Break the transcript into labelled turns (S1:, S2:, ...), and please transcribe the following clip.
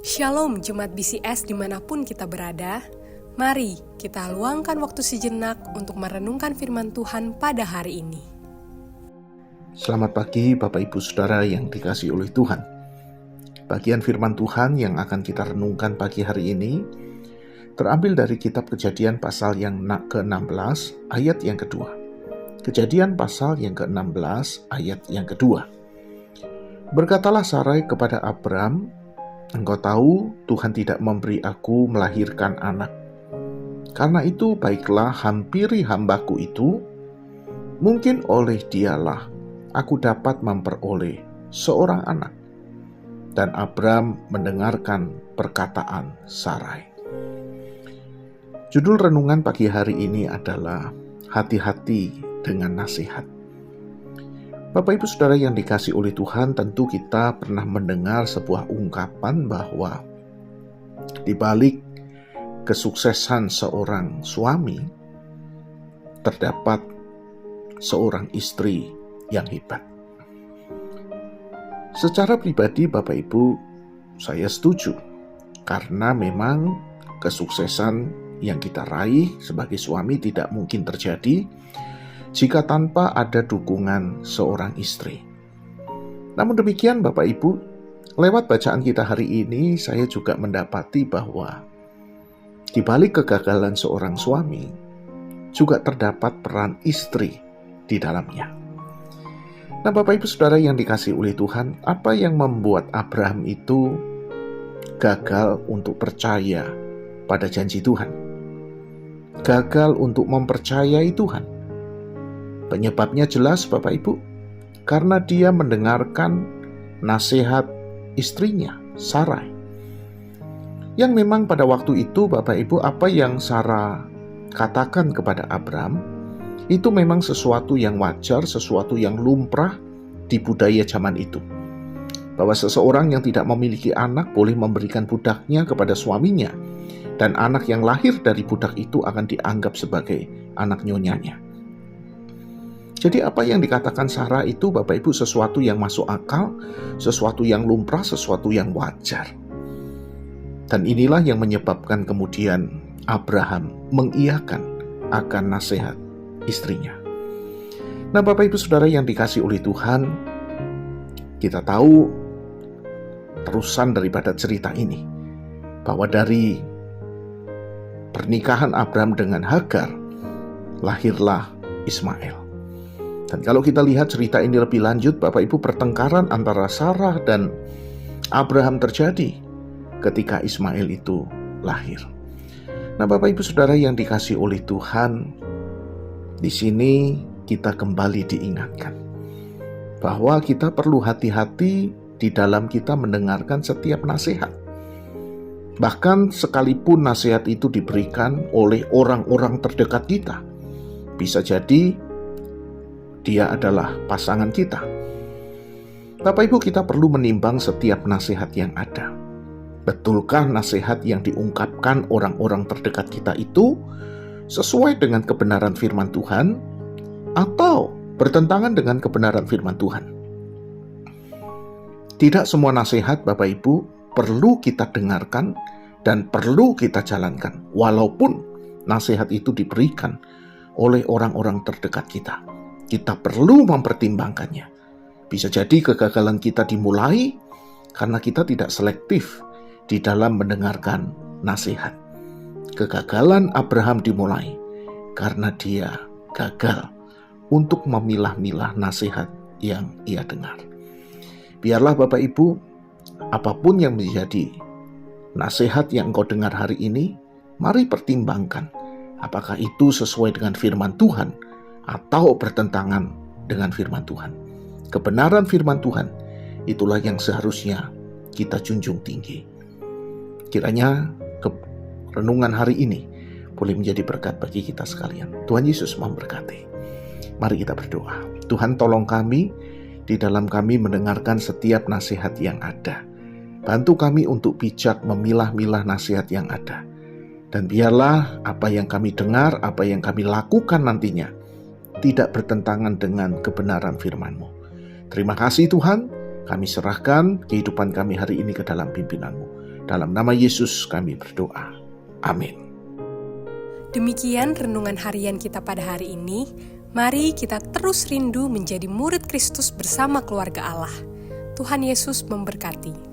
S1: Shalom Jemaat BCS dimanapun kita berada. Mari kita luangkan waktu sejenak untuk merenungkan firman Tuhan pada hari ini.
S2: Selamat pagi Bapak Ibu Saudara yang dikasihi oleh Tuhan. Bagian firman Tuhan yang akan kita renungkan pagi hari ini terambil dari kitab Kejadian pasal yang ke-16 ayat yang kedua. Kejadian pasal yang ke-16 ayat yang kedua. Berkatalah Sarai kepada Abram, "Engkau tahu Tuhan tidak memberi aku melahirkan anak. Karena itu baiklah hampiri hambaku itu, mungkin oleh dialah aku dapat memperoleh seorang anak." Dan Abram mendengarkan perkataan Sarai. Judul renungan pagi hari ini adalah hati-hati dengan nasihat. Bapak Ibu Saudara yang dikasihi oleh Tuhan, tentu kita pernah mendengar sebuah ungkapan bahwa di balik kesuksesan seorang suami terdapat seorang istri yang hebat. Secara pribadi Bapak Ibu, saya setuju karena memang kesuksesan yang kita raih sebagai suami tidak mungkin terjadi jika tanpa ada dukungan seorang istri. Namun demikian Bapak Ibu, lewat bacaan kita hari ini saya juga mendapati bahwa di balik kegagalan seorang suami juga terdapat peran istri di dalamnya. Nah Bapak Ibu Saudara yang dikasihi oleh Tuhan, apa yang membuat Abraham itu gagal untuk percaya pada janji Tuhan? Gagal untuk mempercayai Tuhan. Penyebabnya jelas Bapak Ibu, karena dia mendengarkan nasihat istrinya, Sarai. Yang memang pada waktu itu Bapak Ibu, apa yang Sarah katakan kepada Abram, itu memang sesuatu yang wajar, sesuatu yang lumrah di budaya zaman itu. Bahwa seseorang yang tidak memiliki anak boleh memberikan budaknya kepada suaminya, dan anak yang lahir dari budak itu akan dianggap sebagai anak nyonyanya. Jadi apa yang dikatakan Sarah itu Bapak Ibu sesuatu yang masuk akal, sesuatu yang lumrah, sesuatu yang wajar. Dan inilah yang menyebabkan kemudian Abraham mengiyakan akan nasihat istrinya. Nah Bapak Ibu Saudara yang dikasihi oleh Tuhan, kita tahu terusan daripada cerita ini, bahwa dari pernikahan Abraham dengan Hagar, lahirlah Ismail. Dan kalau kita lihat cerita ini lebih lanjut, Bapak Ibu, pertengkaran antara Sarah dan Abraham terjadi ketika Ismail itu lahir. Nah, Bapak Ibu Saudara yang dikasihi oleh Tuhan, di sini kita kembali diingatkan bahwa kita perlu hati-hati di dalam kita mendengarkan setiap nasihat. Bahkan sekalipun nasihat itu diberikan oleh orang-orang terdekat kita, bisa jadi dia adalah pasangan kita. Bapak Ibu, kita perlu menimbang setiap nasihat yang ada. Betulkah nasihat yang diungkapkan orang-orang terdekat kita itu sesuai dengan kebenaran firman Tuhan atau bertentangan dengan kebenaran firman Tuhan? Tidak semua nasihat Bapak Ibu perlu kita dengarkan dan perlu kita jalankan, walaupun nasihat itu diberikan oleh orang-orang terdekat kita. Kita perlu mempertimbangkannya. Bisa jadi kegagalan kita dimulai karena kita tidak selektif di dalam mendengarkan nasihat. Kegagalan Abraham dimulai karena dia gagal untuk memilah-milah nasihat yang ia dengar. Biarlah Bapak Ibu, apapun yang menjadi nasihat yang engkau dengar hari ini, mari pertimbangkan apakah itu sesuai dengan firman Tuhan atau bertentangan dengan firman Tuhan. Kebenaran firman Tuhan itulah yang seharusnya kita junjung tinggi. Kiranya renungan hari ini boleh menjadi berkat bagi kita sekalian. Tuhan Yesus memberkati. Mari kita berdoa. Tuhan, tolong kami di dalam kami mendengarkan setiap nasihat yang ada. Bantu kami untuk bijak memilah-milah nasihat yang ada. Dan biarlah apa yang kami dengar, apa yang kami lakukan nantinya tidak bertentangan dengan kebenaran firman-Mu. Terima kasih Tuhan, kami serahkan kehidupan kami hari ini ke dalam pimpinanmu. Dalam nama Yesus kami berdoa. Amin.
S1: Demikian renungan harian kita pada hari ini. Mari kita terus rindu menjadi murid Kristus bersama keluarga Allah. Tuhan Yesus memberkati.